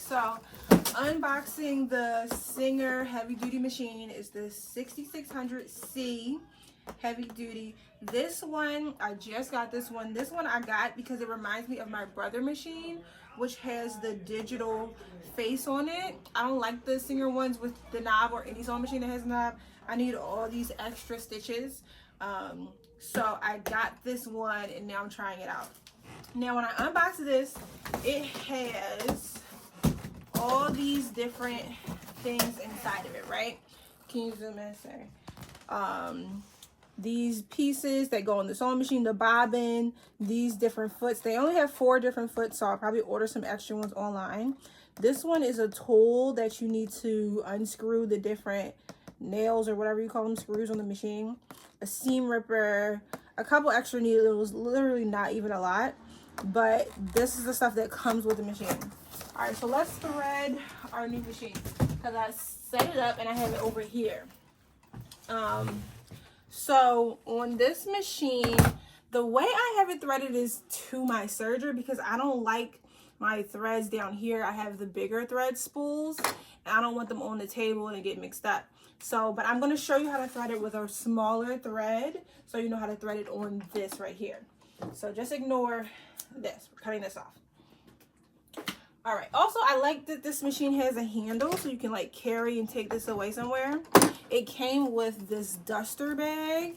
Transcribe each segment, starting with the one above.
So unboxing the Singer heavy duty machine is the 6600C heavy duty. This one, I just got this one. This one I got because it reminds me of my brother machine, which has the digital face on it. I don't like the Singer ones with the knob or any sewing machine that has a knob. I need all these extra stitches. So I got this one and now I'm trying it out. Now when I unbox this, it has all these different things inside of it, right? Can you zoom in, sorry? These pieces that go on the sewing machine, the bobbin, these different foots. They only have 4 different foots, so I'll probably order some extra ones online. This one is a tool that you need to unscrew the different nails or whatever you call them, screws on the machine. A seam ripper, a couple extra needles, literally not even a lot. But this is the stuff that comes with the machine. All right, so let's thread our new machine because I set it up and I have it over here. So on this machine, the way I have it threaded is to my serger because I don't like my threads down here. I have the bigger thread spools and I don't want them on the table and get mixed up. So, but I'm going to show you how to thread it with a smaller thread so you know how to thread it on this right here. So just ignore this. We're cutting this off. All right. Also, I like that this machine has a handle so you can like carry and take this away somewhere. It came with this duster bag.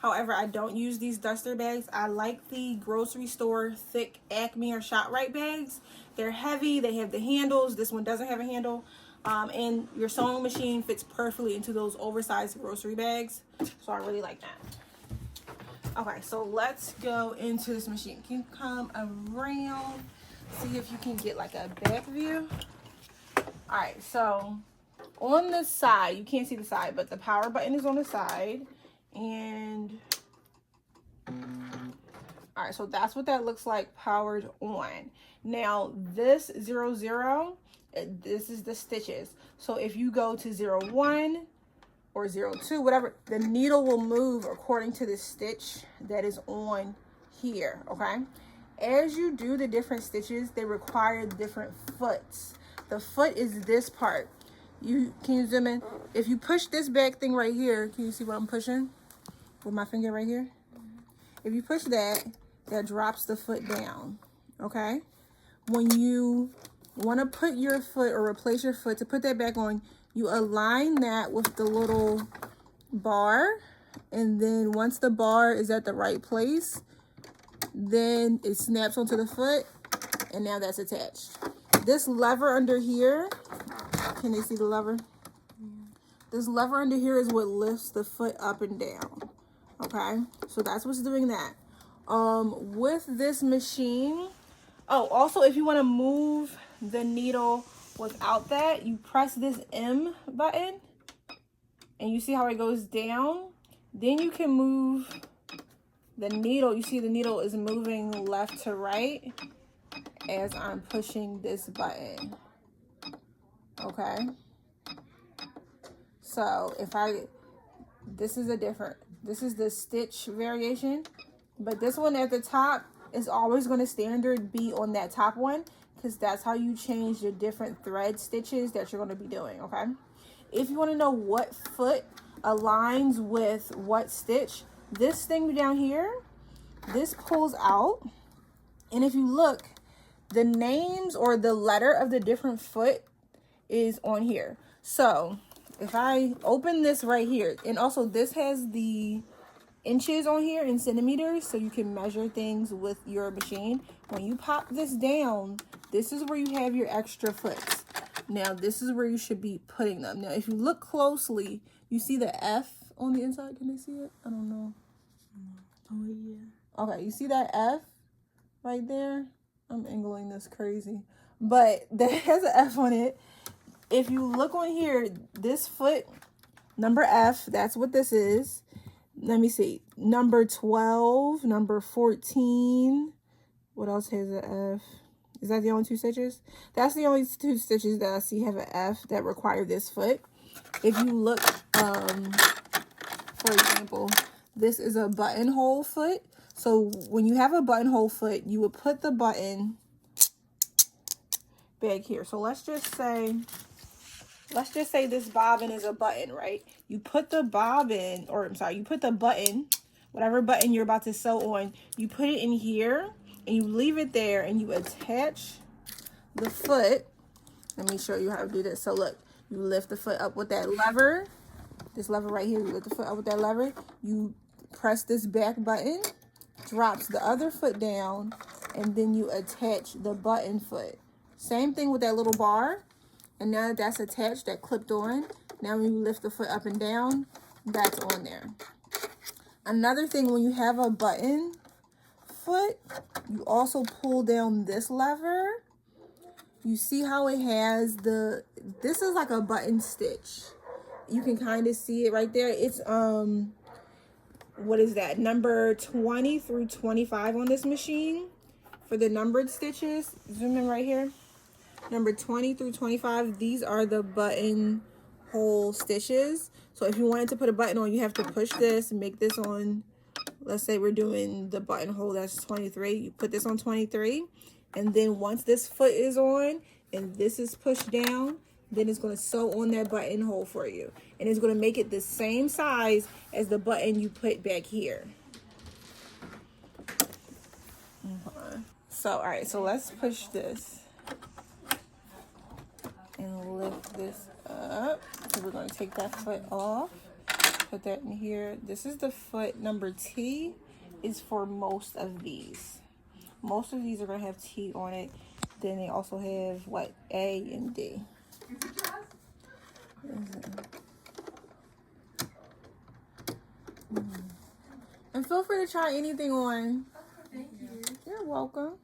However, I don't use these duster bags. I like the grocery store thick Acme or ShopRite bags. They're heavy. They have the handles. This one doesn't have a handle. And your sewing machine fits perfectly into those oversized grocery bags. So I really like that. Okay, so let's go into this machine. Can you come around? See if you can get like a back view. All right, so on the side, you can't see the side, but the power button is on the side. And all right, so that's what that looks like powered on. Now this 00, this is the stitches. So if you go to 01 or 02, whatever, the needle will move according to the stitch that is on here, okay? As you do the different stitches, they require different foots. The foot is this part. Can you zoom in? If you push this back thing right here, can you see what I'm pushing with my finger right here? If you push that, that drops the foot down, okay? When you want to put your foot or replace your foot, to put that back on, you align that with the little bar, and then once the bar is at the right place, then it snaps onto the foot, and now that's attached. This lever under here, can they see the lever? This lever under here is what lifts the foot up and down, okay? So that's what's doing that. With this machine, oh, also if you want to move the needle without that, you press this M button and you see how it goes down. Then you can move the needle. You see the needle is moving left to right as I'm pushing this button, okay? So if this is the stitch variation, but this one at the top is always going to standard be on that top one because that's how you change the different thread stitches that you're going to be doing, okay? If you want to know what foot aligns with what stitch, this thing down here, this pulls out, and if you look, the names or the letter of the different foot is on here. So if I open this right here, and also this has the inches on here in centimeters, so you can measure things with your machine. When you pop this down, this is where you have your extra foots. Now this is where you should be putting them. Now if you look closely, you see the F on the inside. Can they see it? I don't know. Oh yeah. Okay, you see that F right there? I'm angling this crazy, but that has an F on it. If you look on here, this foot, number F, that's what this is. Let me see. Number 12, number 14. What else has an F? Is that the only 2 stitches? That's the only 2 stitches that I see have an F that require this foot. If you look, for example, this is a buttonhole foot. So when you have a buttonhole foot, you would put the button back here. So let's just say this bobbin is a button, right? You put the bobbin, or I'm sorry, you put the button, whatever button you're about to sew on, you put it in here and you leave it there and you attach the foot. Let me show you how to do this. So look, you lift the foot up with that lever. This lever right here, you lift the foot up with that lever. You press this back button, drops the other foot down, and then you attach the button foot. Same thing with that little bar. And now that that's attached, that clipped on, now when you lift the foot up and down, that's on there. Another thing, when you have a button foot, you also pull down this lever. You see how it has this is like a button stitch. You can kind of see it right there. It's, what is that? Number 20 through 25 on this machine for the numbered stitches. Zoom in right here. Number 20 through 25, these are the button hole stitches. So if you wanted to put a button on, you have to push this and make this on, let's say we're doing the buttonhole, that's 23. You put this on 23. And then once this foot is on and this is pushed down, then it's going to sew on that buttonhole for you. And it's going to make it the same size as the button you put back here. Okay. So, all right, so let's push this and lift this up. So we're going to take that foot off, put that in here. This is the foot. Number T is for most of these. Most of these are going to have T on it. Then they also have what? A and D. And feel free to try anything on. Thank you. You're welcome.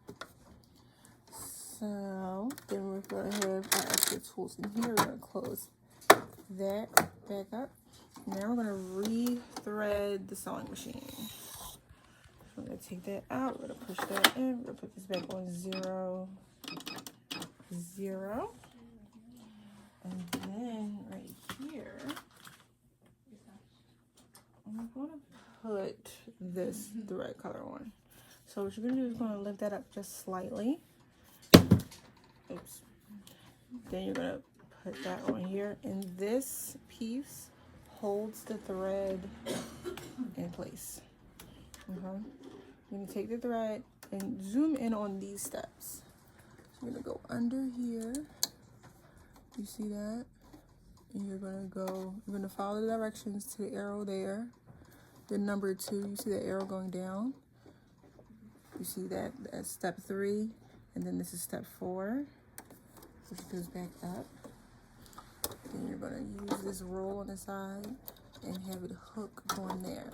So then we're going to have our extra tools in here. We're going to close that back up. Now we're going to re-thread the sewing machine. So we're going to take that out. We're going to push that in. We're going to put this back on 0, 0. And then right here, I'm going to put this thread color on. So what you're going to do is going to lift that up just slightly. Oops. Then you're going to put that on here, and this piece holds the thread in place. Okay. You're going to take the thread and zoom in on these steps. So you're going to go under here. You see that? And you're going to follow the directions to the arrow there. Then number 2, you see the arrow going down. You see that? That's step 3. And then this is step 4, which goes back up. Then you're going to use this roll on the side and have it hook on there.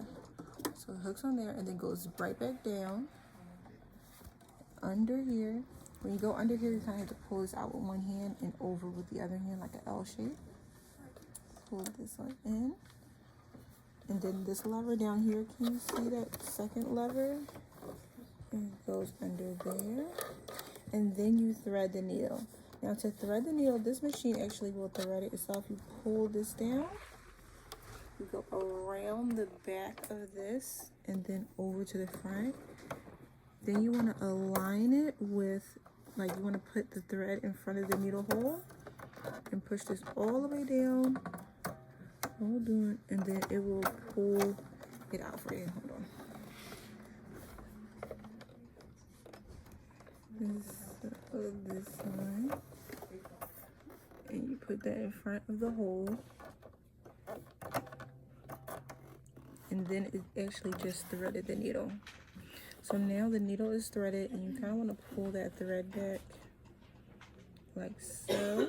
So it hooks on there and then goes right back down. Under here. When you go under here, you kind of have to pull this out with one hand and over with the other hand like an L shape. Pull this one in. And then this lever down here, can you see that second lever? And it goes under there. And then you thread the needle. Now to thread the needle, this machine actually will thread it itself. You pull this down. You go around the back of this and then over to the front. Then you want to align it with, like, you want to put the thread in front of the needle hole and push this all the way down. Hold on, and then it will pull it out for you. Hold on. This one, and you put that in front of the hole, and then it actually just threaded the needle. So now the needle is threaded, and you kind of want to pull that thread back like so.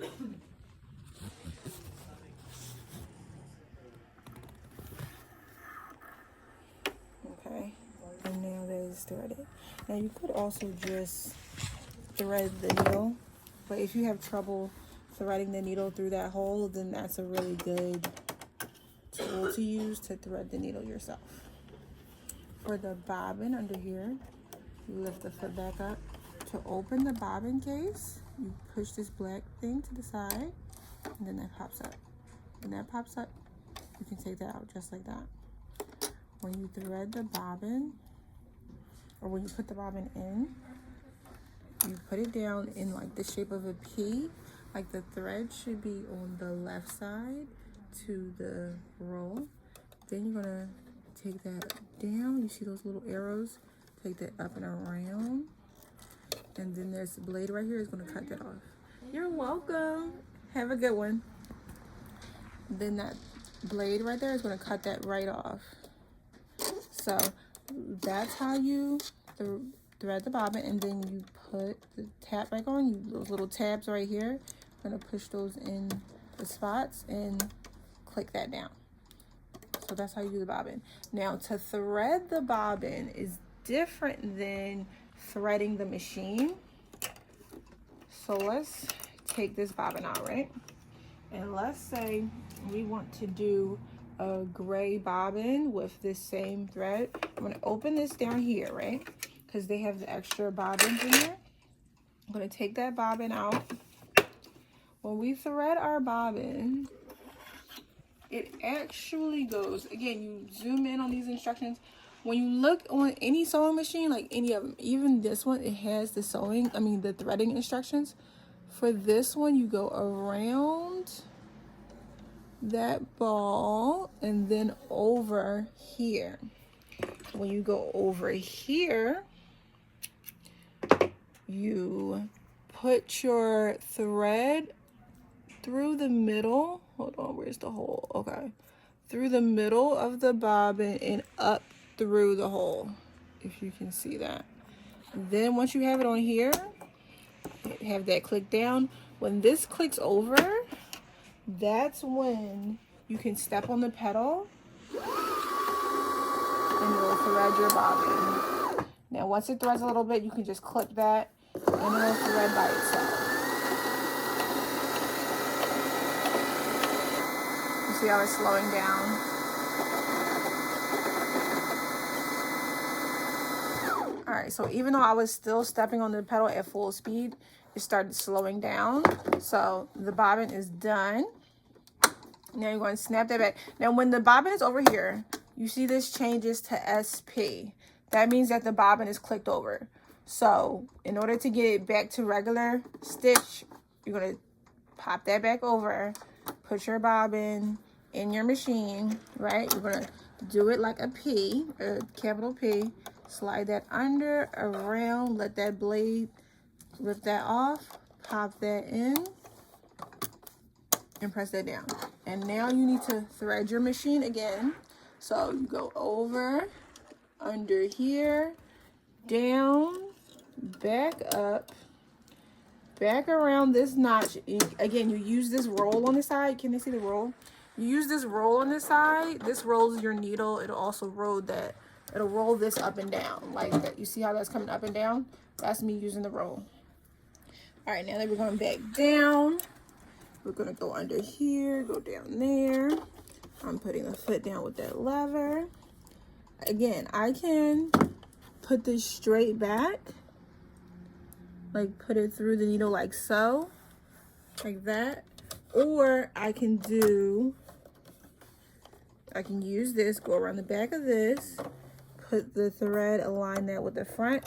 Okay, and now that is threaded. Now you could also just thread the needle, but if you have trouble threading the needle through that hole, then that's a really good tool to use to thread the needle yourself. For the bobbin under here, you lift the foot back up. To open the bobbin case, you push this black thing to the side, and then that pops up. When that pops up, you can take that out just like that. When you thread the bobbin, or when you put the bobbin in, you put it down in like the shape of a P. Like the thread should be on the left side to the roll. Then you're gonna take that down. You see those little arrows? Take that up and around. And then there's the blade right here. It's gonna cut that off. You're welcome. Have a good one. Then that blade right there is gonna cut that right off. So that's how you thread the bobbin, and then you put the tab back on. Those little tabs right here, I'm gonna push those in the spots and click that down. So that's how you do the bobbin. Now to thread the bobbin is different than threading the machine. So let's take this bobbin out, right? And let's say we want to do a gray bobbin with this same thread. I'm gonna open this down here, right? Because they have the extra bobbins in there. I'm gonna take that bobbin out. When we thread our bobbin, it actually goes, again, you zoom in on these instructions. When you look on any sewing machine, like any of them, even this one, it has the the threading instructions. For this one, you go around that ball and then over here. When you go over here, you put your thread through the middle. Hold on, where's the hole? Okay. Through the middle of the bobbin and up through the hole, if you can see that. Then once you have it on here, have that click down. When this clicks over, that's when you can step on the pedal and it'll thread your bobbin. Now once it threads a little bit, you can just click that and it'll thread by itself. You see how it's slowing down? All right, so even though I was still stepping on the pedal at full speed, it started slowing down. So the bobbin is done. Now you're going to snap that back. Now when the bobbin is over here, you see this changes to SP. That means that the bobbin is clicked over. So in order to get it back to regular stitch, you're going to pop that back over, put your bobbin in your machine, right? You're going to do it like a P, a capital P. Slide that under, around, let that blade rip that off, pop that in, and press that down. And now you need to thread your machine again. So you go over, under here, down, back up, back around this notch. Again, you use this roll on the side. Can they see the roll? You use this roll on the side. This rolls your needle. It'll also roll that. It'll roll this up and down like that. You see how that's coming up and down? That's me using the roll. All right, now that we're going back down, we're going to go under here, go down there. I'm putting a foot down with that lever. Again, I can put this straight back, like put it through the needle like so, like that. Or I can use this, go around the back of this, put the thread, align that with the front,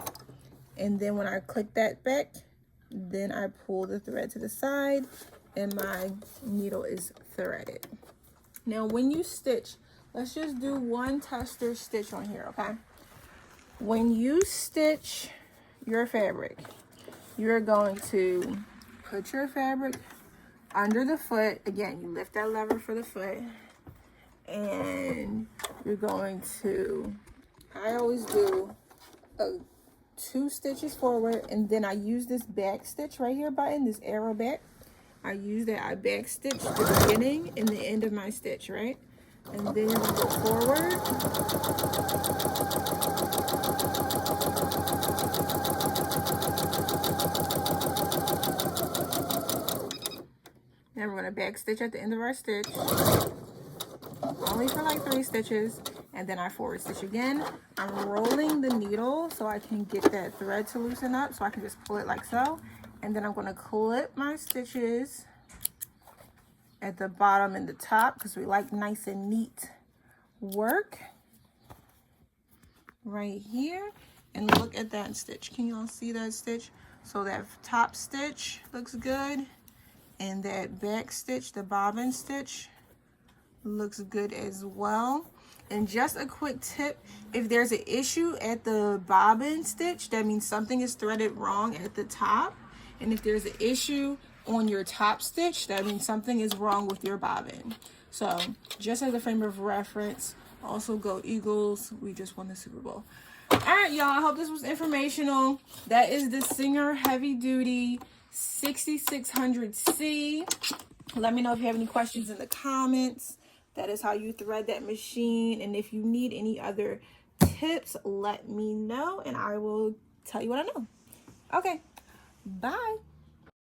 and then when I click that back, then I pull the thread to the side and my needle is threaded. Now when you stitch, let's just do one tester stitch on here, okay? When you stitch your fabric, you're going to put your fabric under the foot. Again, you lift that lever for the foot, and you're going to, I always do 2 stitches forward, and then I use this back stitch right here button, this arrow back. I use that, I back stitch the beginning and the end of my stitch, right? And then you're gonna go forward. Then we're gonna back stitch at the end of our stitch, only for like 3 stitches, and then I forward stitch again. I'm rolling the needle so I can get that thread to loosen up, so I can just pull it like so. And then I'm gonna clip my stitches at the bottom and the top because we like nice and neat work right here. And look at that stitch. Can y'all see that stitch? So that top stitch looks good, and that back stitch, the bobbin stitch, looks good as well. And just a quick tip, if there's an issue at the bobbin stitch, that means something is threaded wrong at the top. And if there's an issue on your top stitch, that means something is wrong with your bobbin. So just as a frame of reference, also go Eagles. We just won the Super Bowl. All right, y'all, I hope this was informational. That is the Singer Heavy Duty 6600C. Let me know if you have any questions in the comments. That is how you thread that machine. And if you need any other tips, let me know and I will tell you what I know. Okay, bye.